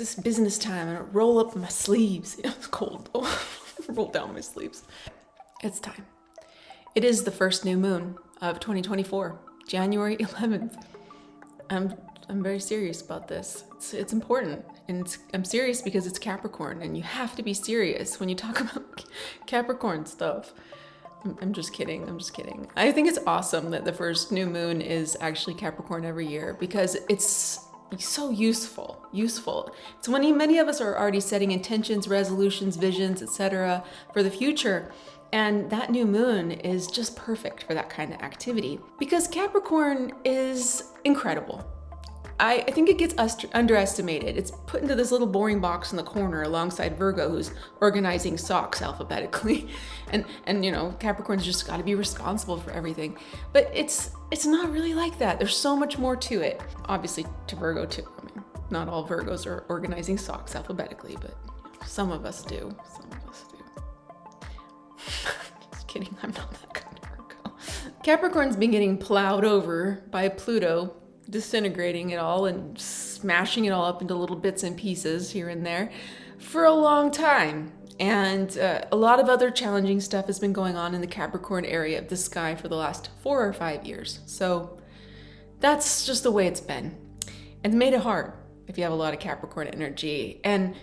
this business time. I'm gonna roll up my sleeves. It's cold. Roll down my sleeves. It's time. It is the first new moon of 2024, January 11th. I'm very serious about this. It's important, and I'm serious because it's Capricorn, and you have to be serious when you talk about Capricorn stuff. I'm just kidding. I think it's awesome that the first new moon is actually Capricorn every year because it's so useful. It's when many of us are already setting intentions, resolutions, visions, etc. for the future. And that new moon is just perfect for that kind of activity because Capricorn is incredible. I think it gets underestimated. It's put into this little boring box in the corner alongside Virgo, who's organizing socks alphabetically. And you know, Capricorn's just got to be responsible for everything. But it's not really like that. There's so much more to it. Obviously to Virgo too. I mean, not all Virgos are organizing socks alphabetically, but some of us do. Just kidding, I'm not that kind of Virgo. Capricorn's been getting plowed over by Pluto, disintegrating it all and smashing it all up into little bits and pieces here and there for a long time. And a lot of other challenging stuff has been going on in the Capricorn area of the sky for the last 4 or 5 years. So that's just the way it's been. And it's made it hard if you have a lot of Capricorn energy. And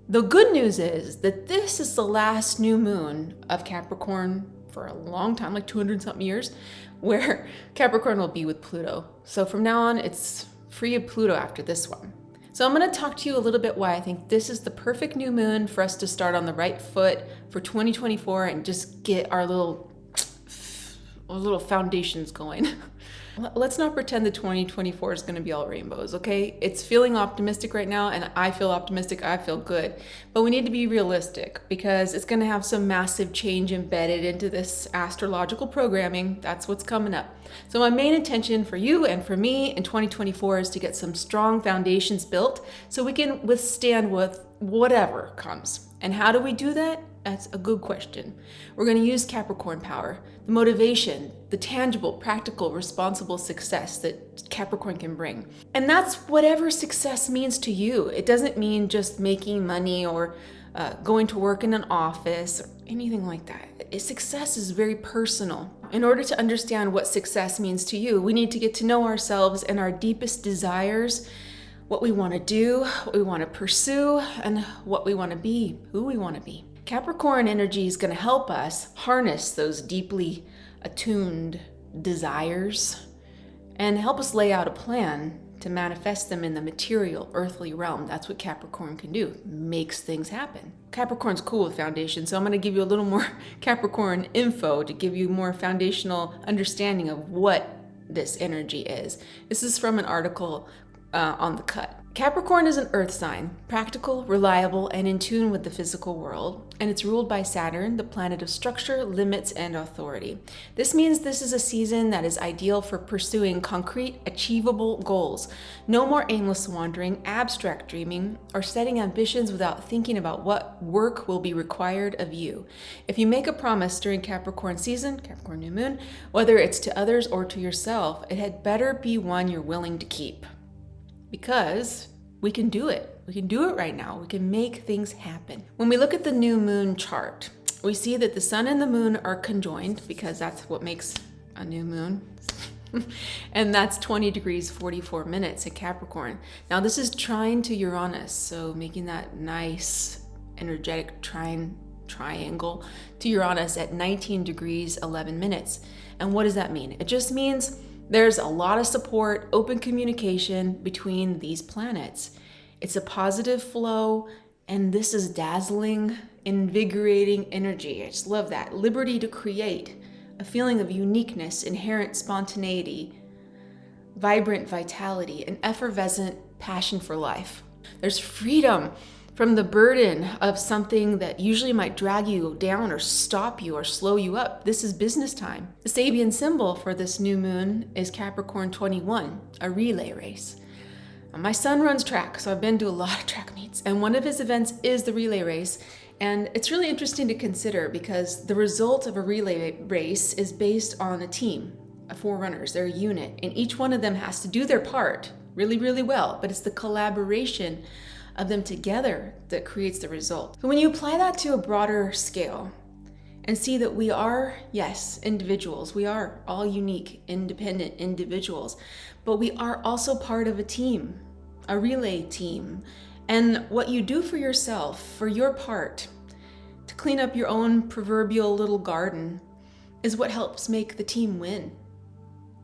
the good news is that this is the last new moon of Capricorn for a long time, like 200 something years, where Capricorn will be with Pluto. So from now on, it's free of Pluto after this one. So I'm going to talk to you a little bit why I think this is the perfect new moon for us to start on the right foot for 2024 and just get our little foundations going. Let's not pretend that 2024 is going to be all rainbows, okay? It's feeling optimistic right now, and I feel optimistic, I feel good. But we need to be realistic because it's going to have some massive change embedded into this astrological programming. That's what's coming up. So my main intention for you and for me in 2024 is to get some strong foundations built so we can withstand with whatever comes. And how do we do that? That's a good question. We're going to use Capricorn power, the motivation, the tangible, practical, responsible success that Capricorn can bring. And that's whatever success means to you. It doesn't mean just making money or going to work in an office or anything like that. Success is very personal. In order to understand what success means to you, we need to get to know ourselves and our deepest desires, what we want to do, what we want to pursue, and what we want to be, who we want to be. Capricorn energy is going to help us harness those deeply attuned desires and help us lay out a plan to manifest them in the material, earthly realm. That's what Capricorn can do, makes things happen. Capricorn's cool with foundation, so I'm going to give you a little more Capricorn info to give you more foundational understanding of what this energy is. This is from an article on The Cut. Capricorn is an earth sign, practical, reliable, and in tune with the physical world, and it's ruled by Saturn, the planet of structure, limits, and authority. This means this is a season that is ideal for pursuing concrete, achievable goals. No more aimless wandering, abstract dreaming, or setting ambitions without thinking about what work will be required of you. If you make a promise during Capricorn season, Capricorn New Moon, whether it's to others or to yourself, it had better be one you're willing to keep. Because we can do it. We can do it right now. We can make things happen. When we look at the new moon chart, we see that the sun and the moon are conjoined because that's what makes a new moon. And that's 20 degrees 44 minutes at Capricorn. Now this is trine to Uranus, so making that nice energetic triangle to Uranus at 19 degrees 11 minutes. And what does that mean? It just means there's a lot of support, open communication between these planets. It's a positive flow, and this is dazzling, invigorating energy. I just love that. Liberty to create, a feeling of uniqueness, inherent spontaneity, vibrant vitality, an effervescent passion for life. There's freedom from the burden of something that usually might drag you down or stop you or slow you up. This is business time. The Sabian symbol for this new moon is Capricorn 21, a relay race. My son runs track, so I've been to a lot of track meets, and one of his events is the relay race. And it's really interesting to consider because the result of a relay race is based on a team of 4 runners. They're a unit, and each one of them has to do their part really, really well, but it's the collaboration of them together that creates the result. So when you apply that to a broader scale and see that we are, yes, individuals, we are all unique, independent individuals, but we are also part of a team, a relay team. And what you do for yourself, for your part, to clean up your own proverbial little garden, is what helps make the team win.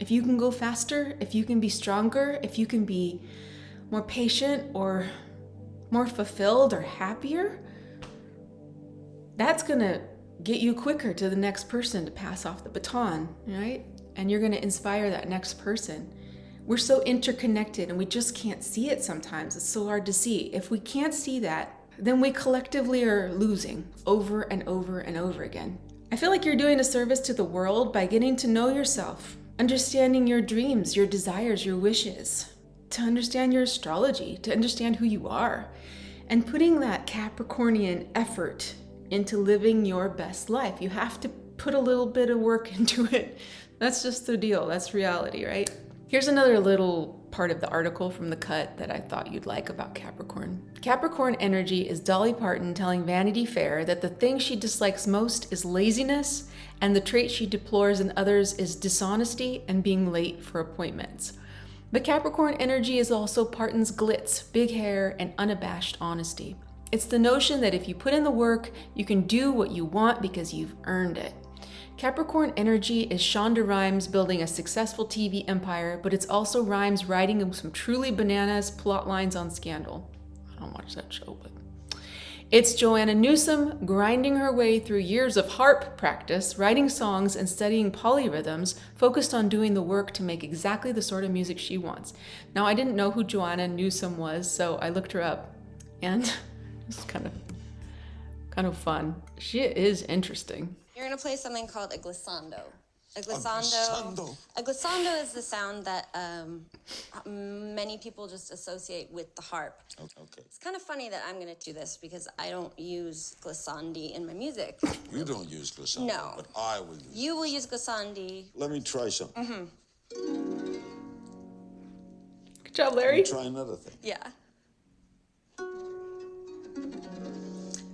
If you can go faster, if you can be stronger, if you can be more patient or more fulfilled or happier, that's gonna get you quicker to the next person to pass off the baton, right? And you're gonna inspire that next person. We're so interconnected and we just can't see it sometimes. It's so hard to see. If we can't see that, then we collectively are losing over and over and over again. I feel like you're doing a service to the world by getting to know yourself, understanding your dreams, your desires, your wishes, to understand your astrology, to understand who you are, and putting that Capricornian effort into living your best life. You have to put a little bit of work into it. That's just the deal. That's reality, right? Here's another little part of the article from the cut that I thought you'd like about Capricorn. Capricorn energy is Dolly Parton telling Vanity Fair that the thing she dislikes most is laziness, and the trait she deplores in others is dishonesty and being late for appointments. But Capricorn energy is also Parton's glitz, big hair, and unabashed honesty. It's the notion that if you put in the work, you can do what you want because you've earned it. Capricorn energy is Shonda Rhimes building a successful TV empire, but it's also Rhimes writing some truly bananas plot lines on Scandal. I don't watch that show, but... It's Joanna Newsom grinding her way through years of harp practice, writing songs and studying polyrhythms, focused on doing the work to make exactly the sort of music she wants. Now, I didn't know who Joanna Newsom was, so I looked her up, and it's kind of fun. She is interesting. You're gonna play something called a glissando. A glissando is the sound that many people just associate with the harp. Okay. It's kind of funny that I'm gonna do this because I don't use glissandi in my music. You don't use glissando. No. But I will use it. You will use glissandi. Let me try something. Good job, Larry. Try another thing. Yeah.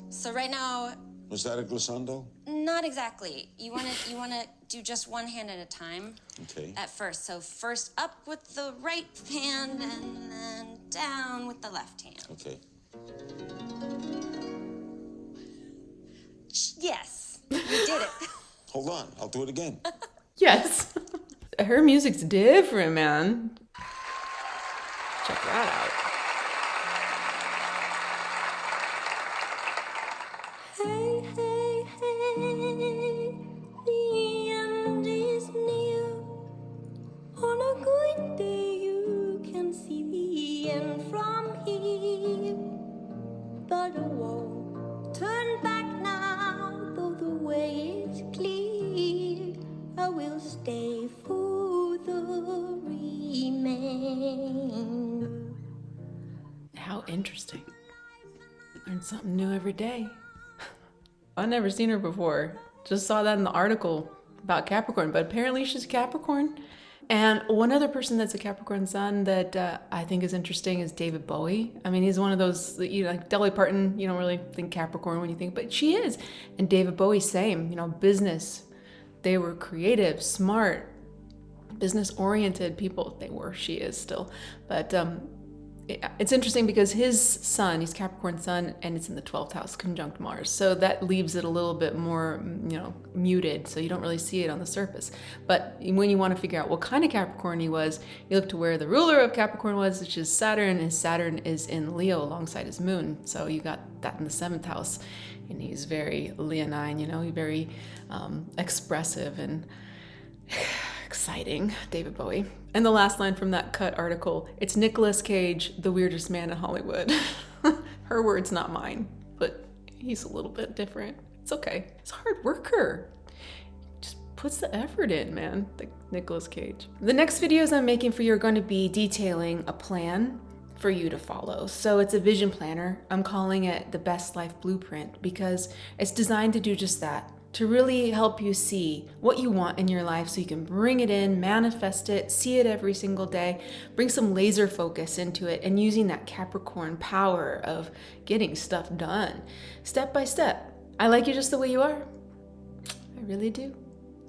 So right now, Was that a glissando? not exactly. You wanna do just one hand at a time. Okay. At first. So first up with the right hand and then down with the left hand. Okay. Yes, you did it. Hold on. I'll do it again. Yes. Her music's different, man. Check that out. Hey, hey, hey, the end is near. On a good day you can see the end from here. But I won't turn back now, though the way is clear. I will stay for the remainder. How interesting. Learn something new every day. I've never seen her before. Just saw that in the article about Capricorn, but apparently she's a Capricorn. And one other person that's a Capricorn sun that I think is interesting is David Bowie. I mean, he's one of those, like Dolly Parton, you don't really think Capricorn when you think, but she is. And David Bowie, same, business. They were creative, smart, business-oriented people. She is still. But it's interesting because his sun, he's Capricorn sun, and it's in the 12th house conjunct Mars. So that leaves it a little bit more, muted. So you don't really see it on the surface. But when you want to figure out what kind of Capricorn he was, you look to where the ruler of Capricorn was, which is Saturn, and Saturn is in Leo alongside his moon. So you got that in the 7th house. And he's very leonine, he's very expressive and exciting, David Bowie. And the last line from that cut article, it's Nicolas Cage, the weirdest man in Hollywood. Her words, not mine, but he's a little bit different. It's okay. He's a hard worker. Just puts the effort in, man, like Nicolas Cage. The next videos I'm making for you are going to be detailing a plan for you to follow. So it's a vision planner. I'm calling it the Best Life Blueprint because it's designed to do just that. to really help you see what you want in your life so you can bring it in, manifest it, see it every single day, bring some laser focus into it, and using that Capricorn power of getting stuff done step by step. I like you just the way you are. I really do.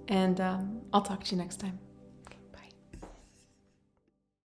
And I'll talk to you next time.